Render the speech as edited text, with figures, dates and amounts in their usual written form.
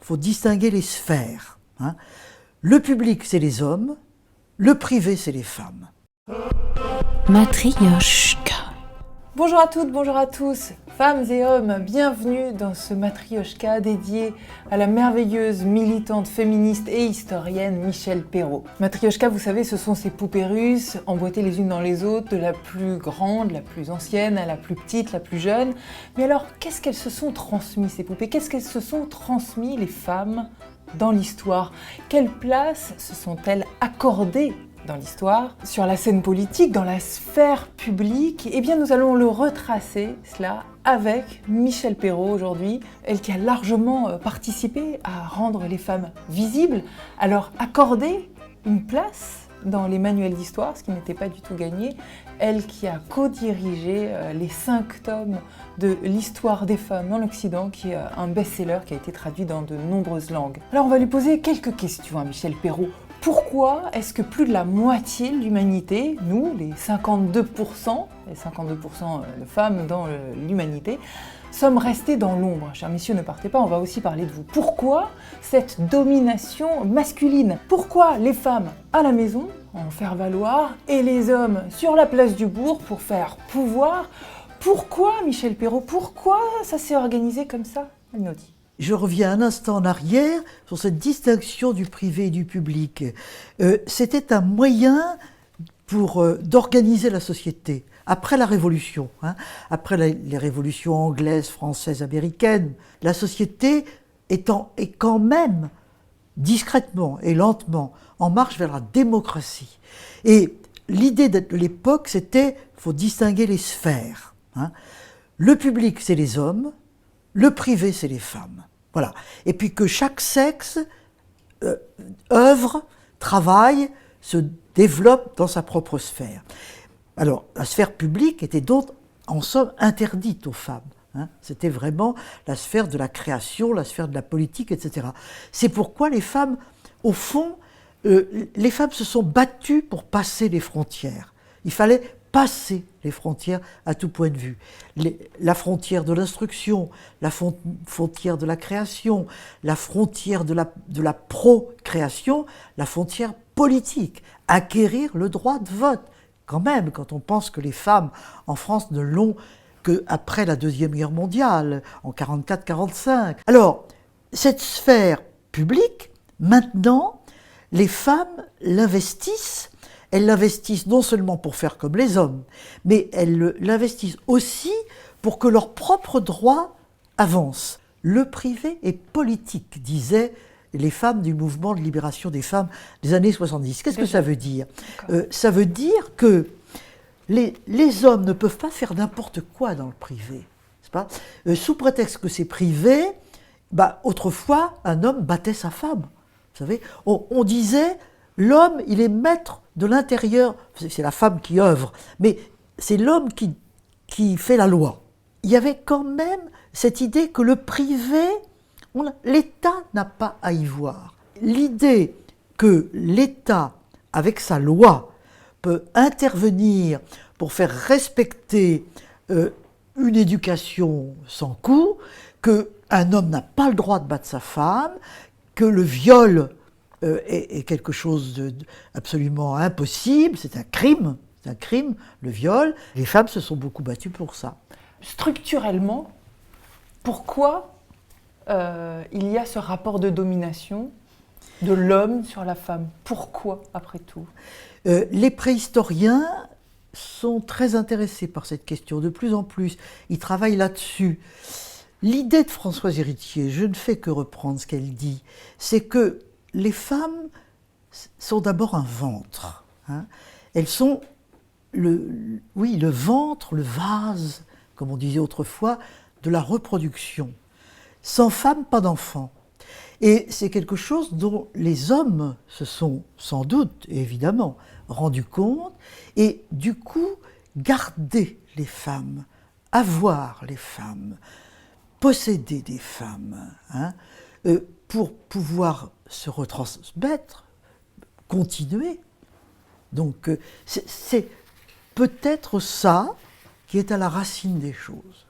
faut distinguer les sphères. Hein. Le public, c'est les hommes, le privé, c'est les femmes. Matrioshka. Bonjour à toutes, bonjour à tous, femmes et hommes, bienvenue dans ce Matrioshka dédié à la merveilleuse militante féministe et historienne Michèle Perrault. Matrioshka, vous savez, ce sont ces poupées russes emboîtées les unes dans les autres, de la plus grande, la plus ancienne, à la plus petite, la plus jeune. Mais alors, qu'est-ce qu'elles se sont transmises ces poupées? Qu'est-ce qu'elles se sont transmises les femmes dans l'histoire? Quelle place se sont-elles accordées dans l'histoire, sur la scène politique, dans la sphère publique? Eh bien, nous allons le retracer, cela, avec Michèle Perrault aujourd'hui, elle qui a largement participé à rendre les femmes visibles, à leur accorder une place dans les manuels d'histoire, ce qui n'était pas du tout gagné, elle qui a co-dirigé les 5 tomes de l'histoire des femmes dans l'Occident, qui est un best-seller qui a été traduit dans de nombreuses langues. Alors on va lui poser quelques questions à Michèle Perrault. Pourquoi est-ce que plus de la moitié de l'humanité, nous, les 52% de femmes dans l'humanité, sommes restés dans l'ombre? Chers messieurs, ne partez pas, on va aussi parler de vous. Pourquoi cette domination masculine? Pourquoi les femmes à la maison, en faire valoir, et les hommes sur la place du bourg pour faire pouvoir? Pourquoi, Michèle Perrault, pourquoi ça s'est organisé comme ça? Elle nous dit. Je reviens un instant en arrière sur cette distinction du privé et du public. C'était un moyen d'organiser la société. Après la Révolution, après les révolutions anglaises, françaises, américaines, la société est quand même discrètement et lentement en marche vers la démocratie. Et l'idée de l'époque, c'était qu'il faut distinguer les sphères. Le public, c'est les hommes, le privé, c'est les femmes. Voilà. Et puis que chaque sexe œuvre, travaille, se développe dans sa propre sphère. Alors, la sphère publique était donc, en somme, interdite aux femmes. C'était vraiment la sphère de la création, la sphère de la politique, etc. C'est pourquoi les femmes, au fond, les femmes se sont battues pour passer les frontières. Il fallait passer les frontières à tout point de vue. La frontière de l'instruction, la frontière de la création, la frontière de la procréation, la frontière politique. Acquérir le droit de vote. Quand même, quand on pense que les femmes en France ne l'ont qu'après la Deuxième Guerre mondiale, en 1944-1945. Alors, cette sphère publique, maintenant, les femmes l'investissent. Elles l'investissent non seulement pour faire comme les hommes, mais elles l'investissent aussi pour que leurs propres droits avancent. Le privé est politique, disaient les femmes du mouvement de libération des femmes des années 70. Qu'est-ce que ça veut dire ? Ça veut dire que les hommes ne peuvent pas faire n'importe quoi dans le privé. C'est pas sous prétexte que c'est privé, autrefois, un homme battait sa femme. Vous savez, on disait, l'homme, il est maître de l'intérieur, c'est la femme qui œuvre, mais c'est l'homme qui fait la loi. Il y avait quand même cette idée que le privé, l'État n'a pas à y voir. L'idée que l'État, avec sa loi, peut intervenir pour faire respecter une éducation sans coût, qu'un homme n'a pas le droit de battre sa femme, que le viol est quelque chose d'absolument impossible, c'est un crime, le viol. Les femmes se sont beaucoup battues pour ça. Structurellement, pourquoi il y a ce rapport de domination de l'homme sur la femme? Pourquoi, après tout? Les préhistoriens sont très intéressés par cette question, de plus en plus. Ils travaillent là-dessus. L'idée de Françoise Héritier, je ne fais que reprendre ce qu'elle dit, c'est que les femmes sont d'abord un ventre. Elles sont le ventre, le vase, comme on disait autrefois, de la reproduction. Sans femme, pas d'enfant. Et c'est quelque chose dont les hommes se sont sans doute, évidemment, rendus compte, et du coup, garder les femmes, avoir les femmes, posséder des femmes, pour pouvoir se retransmettre, continuer. Donc c'est peut-être ça qui est à la racine des choses.